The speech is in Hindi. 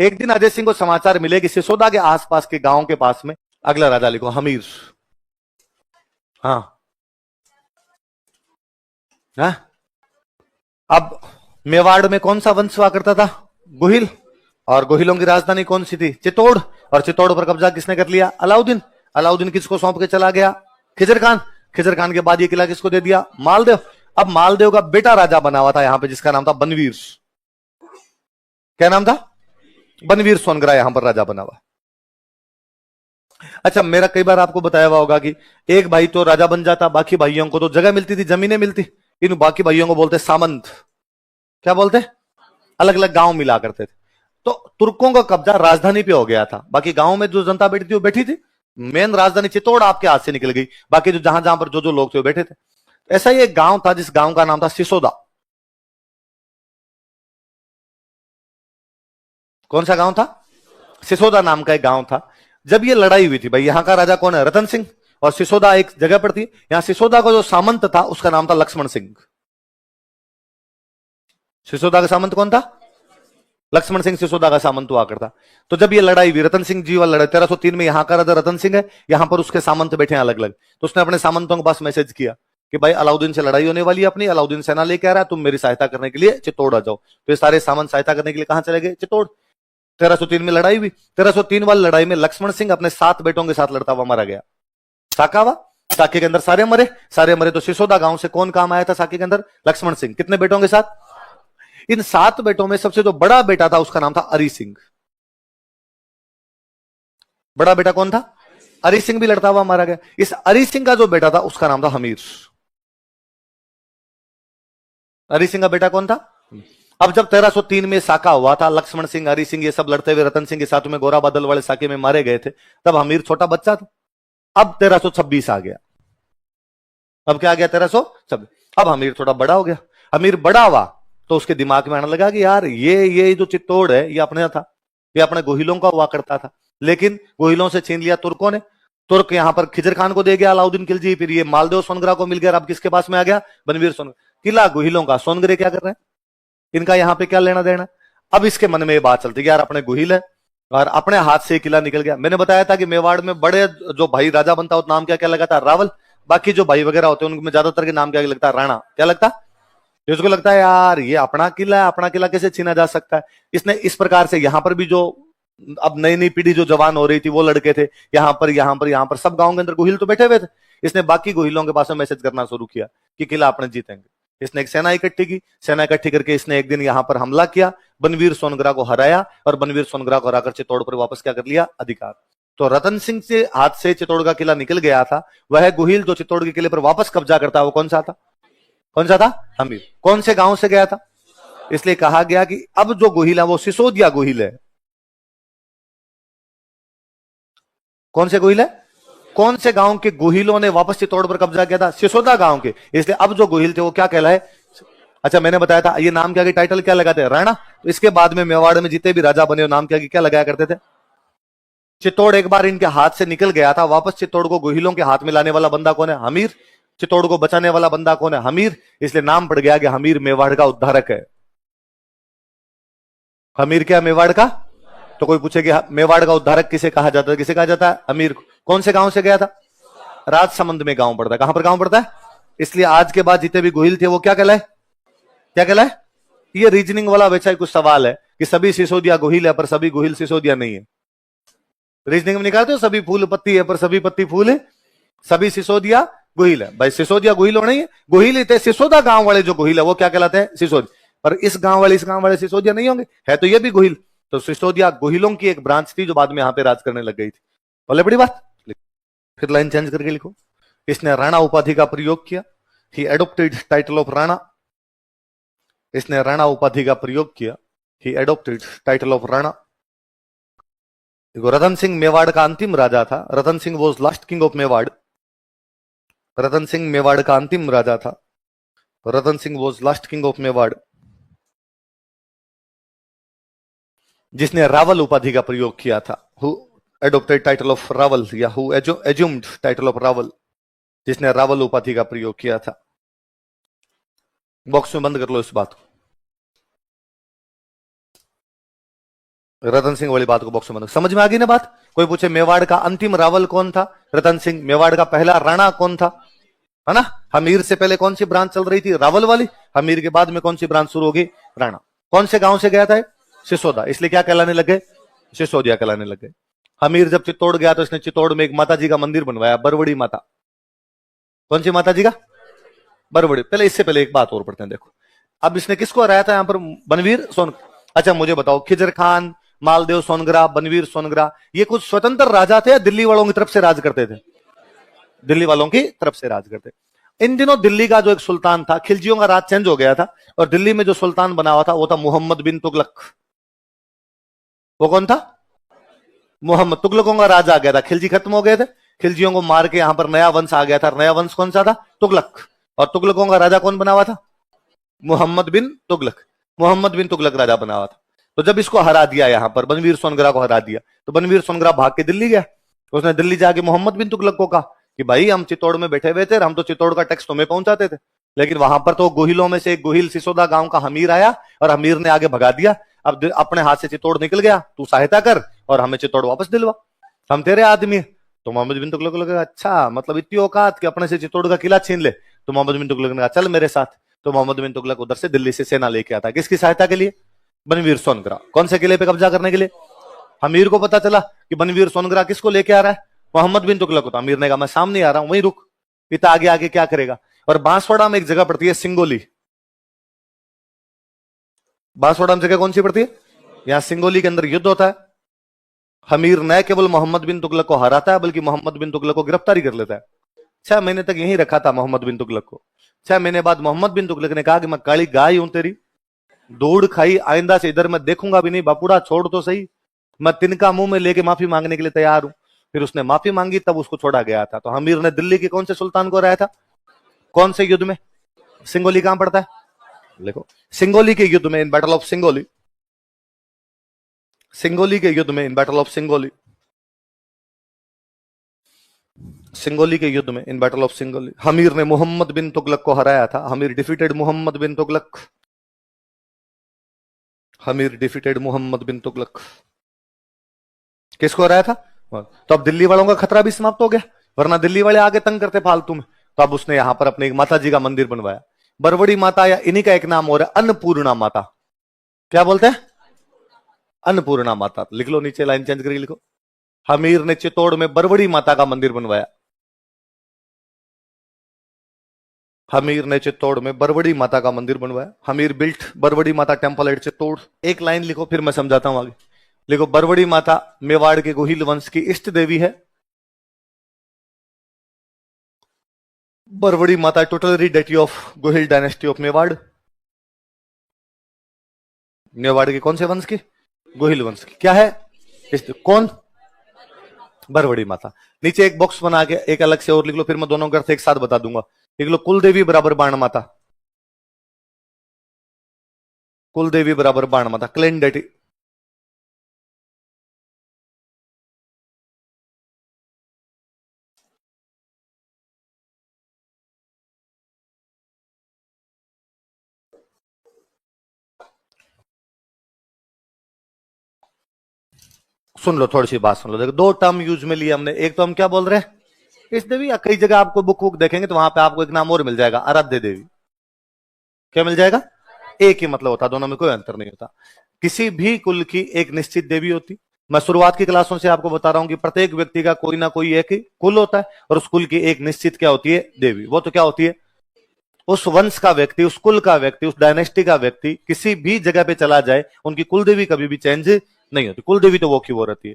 एक दिन अजय सिंह को समाचार मिले कि सिसोदा के आसपास के गांव के पास में, अगला राजा लिखो हमीर। हाँ हाँ। अब मेवाड़ में कौन सा वंश हुआ करता था? गोहिल। और गोहिलों की राजधानी कौन सी थी? चित्तौड़। और चित्तौड़ पर कब्जा किसने कर लिया? अलाउद्दीन। अलाउद्दीन किसको सौंप के चला गया? खिजर खान। खिजर खान के बाद ये किला किसको दे दिया? मालदेव। अब मालदेव का बेटा राजा बना हुआ था यहां पे, जिसका नाम था बनवीर। क्या नाम था? बनवीर सोनगरा यहां पर राजा बना हुआ। अच्छा, मेरा कई बार आपको बताया हुआ होगा कि एक भाई तो राजा बन जाता, बाकी भाइयों को तो जगह मिलती थी, जमीनें मिलती। इन बाकी भाइयों को बोलते सामंत। क्या बोलते? अलग अलग गांव मिला करते थे। तो तुर्कों का कब्जा राजधानी पे हो गया था, बाकी गांव में जो जनता बैठी थी वो बैठी थी। मेन राजधानी चित्तौड़ आपके हाथ से निकल गई, बाकी जो जहां जहां पर जो जो लोग थे वो बैठे थे। ऐसा ही एक गांव था जिस गांव का नाम था सिसोदा। कौन सा गांव था? सिसोदा नाम का एक गांव था। जब ये लड़ाई हुई थी, भाई यहां का राजा कौन है? रतन सिंह। और सिसोदा एक जगह पर थी। यहां सिसोदा का जो सामंत था उसका नाम था लक्ष्मण सिंह। सिसोदा का सामंत कौन था? लक्ष्मण सिंह सिसोदा का सामंत हुआ करता। तो जब ये लड़ाई हुई, रतन सिंह जी वाला लड़ाई 1303 में, यहां का राजा रतन सिंह है, यहां पर उसके सामंत बैठे हैं अलग अलग। तो उसने अपने सामंतों के पास मैसेज किया कि भाई अलाउद्दीन से लड़ाई होने वाली है अपनी, अलाउद्दीन सेना लेके आ रहा है, तुम मेरी सहायता करने के लिए चित्तौड़ आ जाओ। तो ये सारे सामंत सहायता करने के लिए कहां चले गए? चित्तौड़। 1303 में लड़ाई हुई। 1303 वाली लड़ाई में लक्ष्मण सिंह अपने 7 बेटों के साथ लड़ता हुआ मारा गया। साकावा। साके के अंदर सारे मरे। सारे मरे तो सिसोदा गांव से कौन काम आया था साके के अंदर? लक्ष्मण सिंह। कितने बेटों के साथ? इन 7 बेटों में सबसे जो बड़ा बेटा था उसका नाम था अरी सिंह। बड़ा बेटा कौन था? अरी सिंह भी लड़ता हुआ मारा गया। इस अरी सिंह का जो बेटा था उसका नाम था हमीर। अरी सिंह का बेटा कौन था? अब जब 1303 में साका हुआ था, लक्ष्मण सिंह, हरि सिंह ये सब लड़ते हुए रतन सिंह के साथ में गोरा बादल वाले साके में मारे गए थे, तब हमीर छोटा बच्चा था। अब 1326 आ गया। अब क्या आ गया? 1326। अब हमीर थोड़ा बड़ा हो गया। हमीर बड़ा हुआ तो उसके दिमाग में आने लगा कि यार ये जो चित्तौड़ है ये अपने था, ये अपने गोहिलों का हुआ करता था, लेकिन गोहिलों से छीन लिया तुर्कों ने। तुर्क यहां पर खिजर खान को दे गया अलाउद्दीन खिलजी, फिर ये मालदेव सोनगरा को मिल गया। अब किसके पास में आ गया? बनवीर सोनगरा। किला गोहिलों का, सोनगरे क्या कर रहे हैं? इनका यहां पे क्या लेना देना? अब इसके मन में ये बात चलती है यार अपने गोहिल है और अपने हाथ से किला निकल गया। मैंने बताया था कि मेवाड़ में बड़े जो भाई राजा बनता है नाम क्या क्या लगता है? रावल। बाकी जो भाई वगैरह होते हैं उनमें ज्यादातर के नाम क्या लगता है? राणा। क्या लगता है? जिसको लगता है यार ये अपना किला है, अपना किला कैसे छीना जा सकता है। इसने इस प्रकार से यहां पर भी जो अब नई नई पीढ़ी जो जवान हो रही थी वो लड़के थे, यहां पर सब गांव के अंदर गोहिल तो बैठे हुए थे। इसने बाकी गोहिलों के पास में मैसेज करना शुरू किया कि किला अपने जीतेंगे। इसने एक सेना इकट्ठी की। सेना इकट्ठी करके इसने एक दिन यहां पर हमला किया, बनवीर सोनगरा को हराया और बनवीर सोनगरा को हराकर चित्तौड़ पर वापस क्या कर लिया? अधिकार। तो रतन सिंह से हाथ से चित्तौड़ का किला निकल गया था। वह गोहिल जो चित्तौड़ के किले पर वापस कब्जा करता है वो कौन सा था? कौन सा था? हमीर। कौन से गांव से गया था? इसलिए कहा गया कि अब जो गोहिल है वो सिसोदिया गोहिल है। कौन से गोहिल है? कौन से गांव के गोहिलों ने वापस चित्तौड़ पर कब्जा किया था? सिसोदा गांव के। इसलिए अब जो गोहिल थे वो क्या कहलाए? अच्छा, मैंने बताया था ये नाम क्या, टाइटल क्या लगाते हैं? राणा। तो इसके बाद में मेवाड़ में जितने भी राजा बने नाम क्या लगाया करते थे? चित्तौड़ एक बार इनके हाथ से निकल गया था, वापस चित्तौड़ को गोहिलों के हाथ में लाने वाला बंदा कौन है? हमीर। चित्तौड़ को बचाने वाला बंदा कौन है? हमीर। इसलिए नाम पड़ गया कि हमीर मेवाड़ का उद्धारक है। हमीर क्या? मेवाड़ का। तो कोई पूछे कि मेवाड़ का उद्धारक किसे कहा जाता है? किसे कहा जाता है? अमीर को। कौन से गांव से गया था? राजसमंद में गांव पड़ता है। कहां पर गांव पड़ता है? इसलिए आज के बाद जितने भी गोहिल थे वो क्या कहलाए? क्या कहलाए? ये रीजनिंग वाला वैसा कुछ सवाल है कि सभी सिसोदिया गोहिल है पर सभी गोहिल सिसोदिया नहीं है। रीजनिंग में निकालते हो सभी फूल पत्ती है पर सभी पत्ती फूल है, सभी सिसोदिया गोहिल है। भाई सिसोदिया गोहिल होना ही है, गोहिल ही थे। सिसोदा गांव वाले जो गोहिल है वो क्या कहलाते हैं? सिसोदी। पर इस गांव वाले सिसोदिया नहीं होंगे, है तो ये भी गोहिल। तो सिसोदिया गोहिलों की एक ब्रांच थी जो बाद में यहां पे राज करने लग गई थी। बोले बड़ी बात। फिर लाइन चेंज करके लिखो। इसने राणा उपाधि का प्रयोग किया। He adopted title of Rana. इसने राणा उपाधि का प्रयोग किया। He adopted title of Rana. देखो, रतन सिंह मेवाड़ का अंतिम राजा था। Ratan Singh was last king of Mewar. Ratan Singh Mewar का अंतिम राजा था। Ratan Singh was last king of Mewar, जिसने रावल उपाधि का प्रयोग किया था। Who adopted title of Rawal या who assumed title of Rawal, जिसने रावल उपाधि का प्रयोग किया था। बॉक्स में बंद कर लो इस बात को। रतन सिंह वाली बात को बॉक्स में समझ में आ गई ना बात। कोई पूछे मेवाड़ का अंतिम रावल कौन था, रतन सिंह। मेवाड़ का पहला राणा कौन था, है ना। हमीर से पहले कौन सी ब्रांच चल रही थी, रावल वाली। हमीर के बाद में कौन सी ब्रांच शुरू होगी, राणा। कौन से गांव से गया था, सिसोदा, इसलिए क्या कहलाने लगे, सिसोदिया कहलाने लगे। हमीर जब चित्तौड़ गया तो इसने चित्तौड़ में एक माता जी का मंदिर बनवाया, बरवड़ी माता। कौन सी माता जी का, बरवड़ी। पहले इससे पहले एक बात और पढ़ते हैं, देखो अब इसने किसको हराया था यहां पर, बनवीर सोन। अच्छा मुझे बताओ, खिजर खान, मालदेव सोनग्रा, बनवीर सोनग्रा, ये कुछ स्वतंत्र राजा थे या दिल्ली वालों की तरफ से राज करते थे, दिल्ली वालों की तरफ से राज करते। इन दिनों दिल्ली का जो एक सुल्तान था, खिलजियों का राज चेंज हो गया था, और दिल्ली में जो सुल्तान बना हुआ था वो था मोहम्मद बिन तुगलक। वो कौन था, मोहम्मद। तुगलकों का राज आ गया था, खिलजी खत्म हो गए थे, खिलजियों को मार के यहां पर नया वंश आ गया था। नया वंश कौन सा था, तुगलक। और तुगलकों का राजा कौन बना हुआ था, मोहम्मद बिन तुगलक। मोहम्मद बिन तुगलक राजा बना हुआ था। तो जब इसको हरा दिया, यहां पर बनवीर सोनग्रा को हरा दिया, तो बनवीर सोनग्रा भाग के दिल्ली गया। उसने दिल्ली जाके मोहम्मद बिन तुगलक को कहा कि भाई हम चित्तौड़ में बैठे हुए थे, हम तो चित्तौड़ का टैक्स तुम्हें पहुंचाते थे, लेकिन वहां पर तो गोहिलों में से एक गोहिल सिसोदा गांव का हमीर आया और हमीर ने आगे भगा दिया। अब अपने हाथ से चित्तौड़ निकल गया, तू सहायता कर और हमें चित्तौड़ वापस दिलवा, हम तेरे आदमी। तो मोहम्मद बिन तुगलक को लगा अच्छा, मतलब इतनी औकात कि अपने से चित्तौड़ का किला छीन ले। तो मोहम्मद बिन तुगलक ने कहा चल मेरे साथ। तो मोहम्मद बिन तुगलक उधर से दिल्ली से सेना लेके आता, किसकी सहायता के लिए, बनवीर सोनग्रा। कौन से किले पे कब्जा करने के लिए, हमीर को पता चला कि बनवीर सोनग्रा किसको लेके आ रहा है, मोहम्मद बिन तुगलक को। तो अमीर ने कहा मैं सामने आ रहा हूं, वहीं रुक, इतना आगे आगे क्या करेगा। और बांसवाड़ा में एक जगह पड़ती है सिंगोली, बांसवाड़ा में जगह कौन सी पड़ती है, यहां सिंगोली के अंदर युद्ध होता है। हमीर न केवल मोहम्मद बिन तुगलक को हराता है, बल्कि मोहम्मद बिन तुगलक को गिरफ्तारी कर लेता है। 6 महीने तक यहीं रखा था मोहम्मद बिन तुगलक को। 6 महीने बाद मोहम्मद बिन तुगलक ने कहा कि मैं काली गाय हूं तेरी, दौड़ खाई, आइंदा से इधर मैं देखूंगा भी नहीं, बापूड़ा छोड़ तो सही, मैं तिनका मुंह में लेके माफी मांगने के लिए तैयार हूं। फिर उसने माफी मांगी, तब उसको छोड़ा गया था। तो हमीर ने दिल्ली के कौन से सुल्तान को हराया था, कौन से युद्ध में, सिंगोली कहां पड़ता है, देखो सिंगोली के युद्ध में, in battle of Singoli, Singoli के युद्ध में, in battle of Singoli, Singoli के युद्ध में, in battle of Singoli, Hamir ने मोहम्मद बिन तुगलक को हराया था। Hamir defeated Mohammad bin Tughlaq, Hamir defeated Mohammad bin Tughlaq. किसको हराया था, तो अब दिल्ली वालों का खतरा भी समाप्त हो गया, वरना दिल्ली वाले आगे तंग करते फालतू में। तो अब उसने यहां पर अपने एक माता जी का मंदिर बनवाया, बरवड़ी माता, या इन्हीं का एक नाम और है अन्नपूर्णा माता। क्या बोलते हैं, अन्नपूर्णा माता। लिख लो नीचे, लाइन चेंज करके लिखो, हमीर ने चित्तौड़ में बरवड़ी माता का मंदिर बनवाया। हमीर ने चित्तौड़ में बरवड़ी माता का मंदिर बनवाया। हमीर बिल्ट बरवड़ी माता टेम्पल एट चित्तौड़। एक लाइन लिखो, फिर मैं समझाता हूं आगे। लिखो, बरवड़ी माता मेवाड़ के गोहिल वंश की इष्ट देवी है। Barwadi Mata tutelary deity of Gohil dynasty of Mewar. Mewar के कौन से वंश की, गोहिल वंश की। क्या है इष्ट, कौन, बरवड़ी माता। नीचे एक बॉक्स बना के एक अलग से और लिख लो, फिर मैं दोनों का अर्थ एक साथ बता दूंगा। लिख लो, कुल देवी बराबर बाण माता, कुल देवी बराबर बाण माता, क्लेन डेटी। सुन लो, थोड़ी सी बात सुन लो। देखो, 2 टर्म यूज में लिए हमने। एक तो हम क्या बोल रहे हैं, इस देवी, या कई जगह आपको बुक बुक देखेंगे तो वहां पे आपको एक नाम और मिल जाएगा, आराध्य देवी। क्या मिल जाएगा, एक ही मतलब होता, दोनों में कोई अंतर नहीं होता। किसी भी कुल की एक निश्चित देवी होती। मैं शुरुआत की क्लासों से आपको बता रहा हूं कि प्रत्येक व्यक्ति का कोई ना कोई एक ही कुल होता है, और उस कुल की एक निश्चित क्या होती है, देवी। वो तो क्या होती है, उस वंश का व्यक्ति, उस कुल का व्यक्ति, उस डायनेस्टी का व्यक्ति किसी भी जगह पे चला जाए, उनकी कुल देवी कभी भी चेंज नहीं होती। कुल देवी तो वो की वो रहती है।